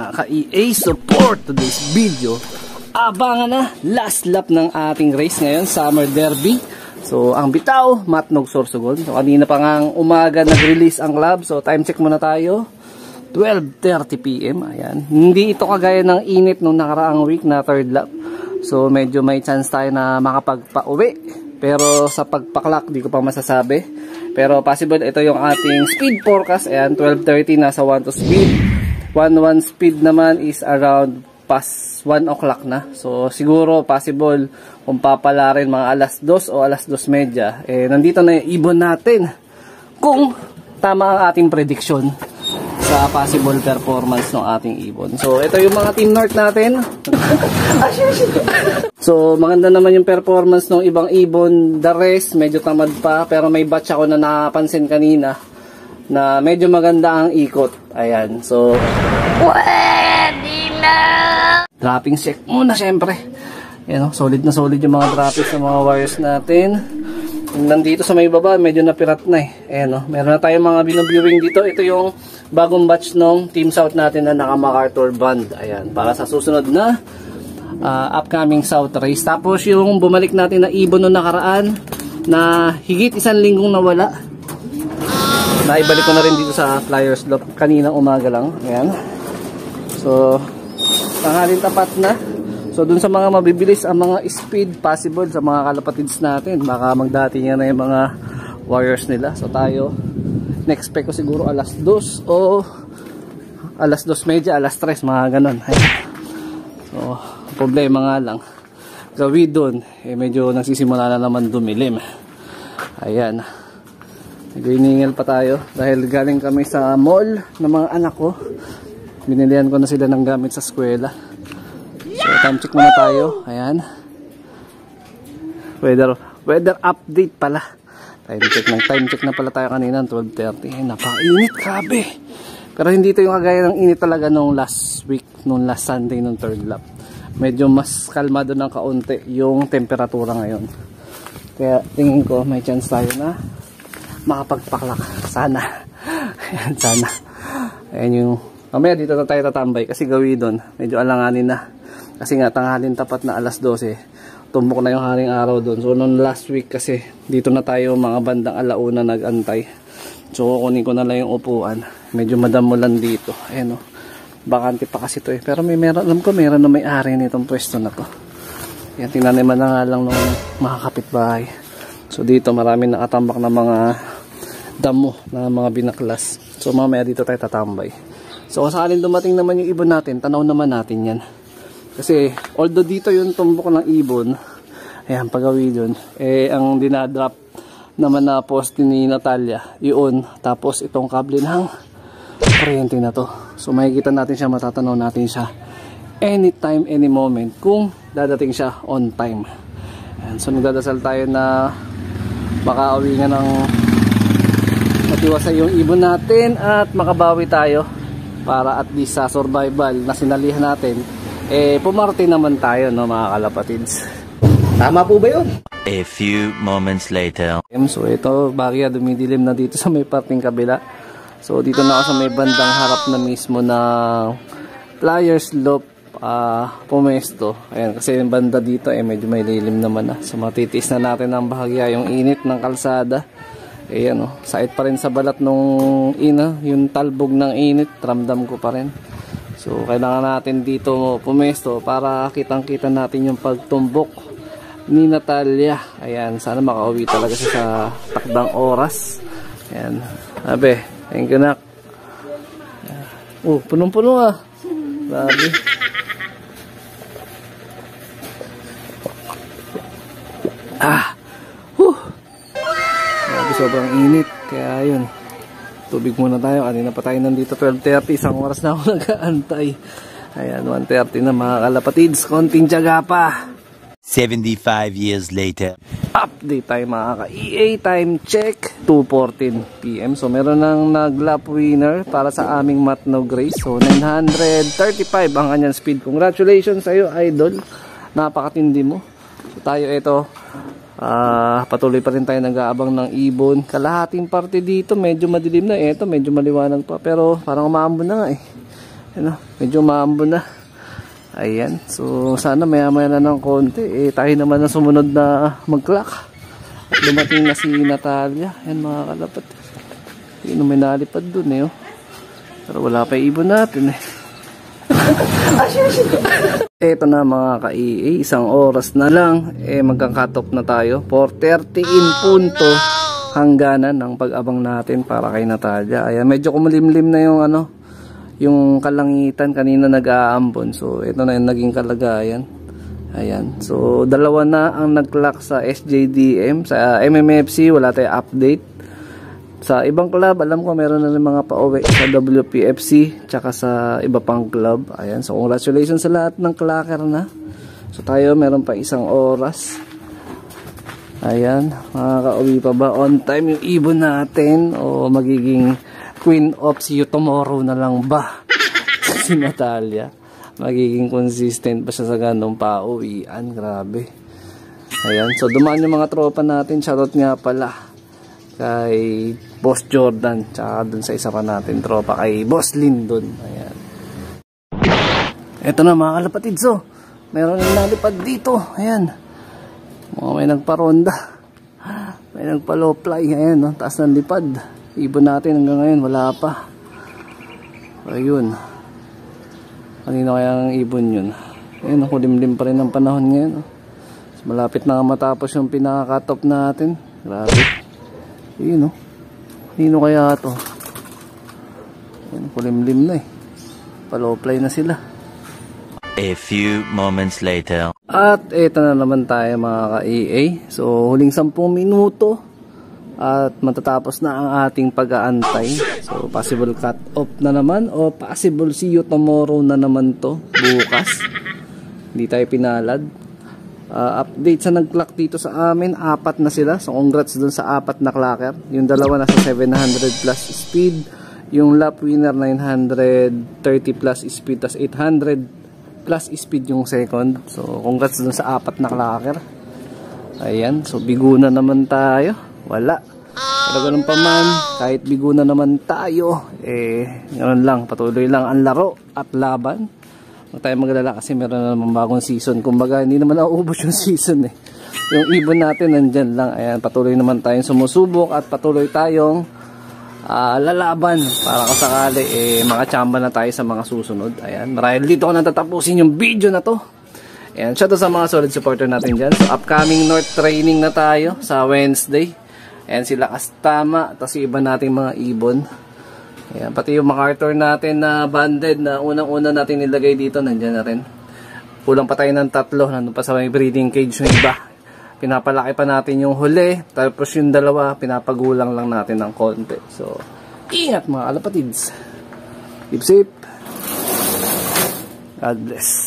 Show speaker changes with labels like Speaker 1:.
Speaker 1: mga ka-EA support today's video. Abangan na last lap ng ating race ngayon, Summer Derby. So ang bitaw, Matnog Sorsogon. So kanina pa ngang umaga nag-release ang club. So time check muna tayo. 12:30 PM. Ayan. Hindi ito kagaya ng init nung nakaraang week na third lap. So medyo may chance tayo na makapagpa-uwi. Pero sa pagpaklak, di ko pa masasabi. Pero possible, ito yung ating speed forecast. Ayan, 12:30 nasa 1 to speed. 1-1 speed naman is around past 1 o'clock na. So siguro possible kung papala rin mga alas 2 o alas 2:30. Eh, nandito na yung ibon natin. Kung tama ang ating prediction sa possible performance ng ating ibon. So ito yung mga Team North natin. So maganda naman yung performance ng ibang ibon. The rest medyo tamad pa, pero may batch ako na nakapansin kanina na medyo maganda ang ikot. Ayan. So pwede na. Dropping check muna syempre. Ayan, solid na solid yung mga droppings ng mga wires natin. Nandito sa may baba, medyo napirat na eh. Ayan, meron na tayong mga binoviewing dito. Ito yung bagong batch ng Team South natin na naka MacArthur band. Ayan, para sa susunod na upcoming South race. Tapos yung bumalik natin na ibon noong nakaraan na higit 1 linggong nawala. Naibalik ko na rin dito sa Flyers Loft kaninang umaga lang. Ayan. So, tanghalin tapat na. So dun sa mga mabibilis ang mga speed possible sa mga kalapatids natin, baka magdatingan na yung mga warriors nila. So tayo, na-expect ko siguro alas 2 o alas 2:30, alas 3, mga ganon. So problema nga lang, gawi dun, eh medyo nagsisimula na naman dumilim. Ayan, nag-iningal pa tayo dahil galing kami sa mall ng mga anak ko. Binilihan ko na sila ng gamit sa eskwela. So time check muna tayo. Ayan. Weather update pala. Time check na pala tayo kanina, 12:30. Napakainit, grabe. Pero hindi ito yung kagaya ng init talaga nung last week, nung last Sunday, nung third lap. Medyo mas kalmado ng kaunti yung temperatura ngayon. Kaya tingin ko may chance tayo na makapagpaklak. Sana. Ayan, sana. Ayan yung, mamaya dito na tayo tatambay kasi gawi doon. Medyo alanganin na. Kasi nga tanghalin tapat na alas 12, tumbok na yung haring araw doon. So noong last week kasi dito na tayo mga bandang alauna nag-antay. So kukunin ko na lang yung upuan. Medyo madamulan dito. Ayan o, bakante pa kasi ito eh. Pero alam ko meron na may-ari nitong pwesto na to. Yan, tinaniman na nga lang ng mga kapitbahay. So dito marami nakatambak na mga damo na mga binaklas. So mamaya dito tayo tatambay. So kung sakaling dumating naman yung ibon natin, tanaw naman natin yan. Kasi although dito yung tumbok ng ibon, ayan, pagawi dun, eh ang dinadrop naman na poste ni Natalia, yun, tapos itong kable ng kuryente na to. So makikita natin siya, matatanaw natin siya anytime, any moment kung dadating siya on time. Ayan, so nagdadasal tayo na makauwi nga ng matiwasay yung ibon natin at makabawi tayo para at least sa survival na sinalihan natin, eh pumarte naman tayo, no, mga kalapatids. Tama po ba yun?
Speaker 2: A few moments later.
Speaker 1: So ito, bagya dumidilim na dito sa may parting kabila. So dito na ako sa may bandang harap na mismo na Flyers Loft pumesto. Ayan, kasi yung banda dito eh medyo may lilim naman na. So matitiis na natin ang bahagya yung init ng kalsada. Ayan, sait pa rin sa balat nung yung talbog ng init, ramdam ko pa rin. So kailangan natin dito pumesto para kitang-kita natin yung pagtumbok ni Natalia. Ayan, sana makauwi talaga siya sa takdang oras. Ayan, abe, thank you, nak. Oh, punong-puno ah. Grabe. Grabe, sobrang init. Kaya yun, tubig muna tayo. Kanina pa tayo nandito 12:30, isang oras na ako nag-aantay. Ayan, 1:30 na mga kalapatids, konting tiyaga pa.
Speaker 2: 75 years later.
Speaker 1: Update tayo mga ka-EA, time check 2:14 PM. So meron ng nag-lap winner para sa aming Matnog race. So 935 ang kanyang speed. Congratulations sa iyo, idol, napakatindi mo. So tayo ito, patuloy pa rin tayo nag-aabang ng ibon. Kalahating parte dito medyo madilim na, ito medyo maliwanag pa, pero parang umaambon na nga eh. medyo maambo na. Ayan, so sana maya-maya na ng konti. Tayo naman na sumunod na mag-clock. At dumating na si Natalia. Ayan mga kalapat. May nalipad dun Pero wala pa ibon natin Eto na mga ka-EA, isang oras na lang magka-cut off na tayo. 4:30 in punto hangganan ng pag-abang natin para kay Natalia. Ayan, medyo kumulimlim na yung yung kalangitan, kanina nag-aambon. So ito na yung naging kalagayan. Ayan, so dalawa na ang nag-clock sa SJDM. Sa MMFC wala tayong update. Sa ibang club, alam ko meron na rin mga pauwi sa WPFC tsaka sa iba pang club. Ayan, so congratulations sa lahat ng clocker na. So tayo meron pa isang oras. Ayan, makakauwi pa ba on time yung ibon natin o magiging queen of see you tomorrow na lang ba si Natalia? Magiging consistent ba siya sa ganong pauwian? Grabe. Ayan, so dumaan yung mga tropa natin. Shoutout nga pala kay Boss Jordan tsaka dun sa isa pa natin tropa kay Boss Lindon. Ayan, eto na mga kalapatid, so meron yung nalipad dito. Ayan, may nagparonda, may nagpa-low fly. Ayan, taas ng lipad. Ibon natin hanggang ngayon wala pa. Ayun, kanina kaya ang ibon yun. Ayan, kulimlim pa rin ang panahon ngayon malapit na matapos yung pinaka-cut off natin. Grabe. Ayun Nino kaya ito? Ayun, kulimlim na pa-low fly na sila.
Speaker 2: A few moments later.
Speaker 1: At eto na naman tayo mga ka-EA. So huling 10 minuto at matatapos na ang ating pag-aantay. So possible cut off na naman o possible see you tomorrow na naman to, bukas. Hindi tayo pinalad. Update sa nag-clock dito sa amin, 4 na sila. So congrats dun sa 4 na clocker. Yung dalawa nasa 700 plus speed, yung lap winner 930 plus speed, tas 800 plus speed yung second. So congrats dun sa 4 na clocker. Ayan, so bigo na naman tayo. Wala, pero ganun pa man, kahit bigo na naman tayo, ganoon lang, patuloy lang ang laro at laban. Huwag tayo magalala kasi meron na naman bagong season. Kumbaga hindi naman nauubos yung season Yung ibon natin nandyan lang. Ayan, patuloy naman tayong sumusubok at patuloy tayong lalaban para kasakali makachamba na tayo sa mga susunod. Ayan, marahil dito ko natatapusin yung video na to. Ayan, shoutout sa mga solid supporter natin dyan. So upcoming North training na tayo sa Wednesday. Ayan, sila Kastama, tapos iba nating mga ibon. Ayan, pati yung MacArthur natin na banded na unang-una natin nilagay dito, nandyan na rin. Kulang pa tayo ng 3, nandun pa sa may breeding cage yung iba. Pinapalaki pa natin yung huli, tapos yung 2, pinapagulang lang natin ng konti. So, ingat mga kalapatids. Keep safe. God bless.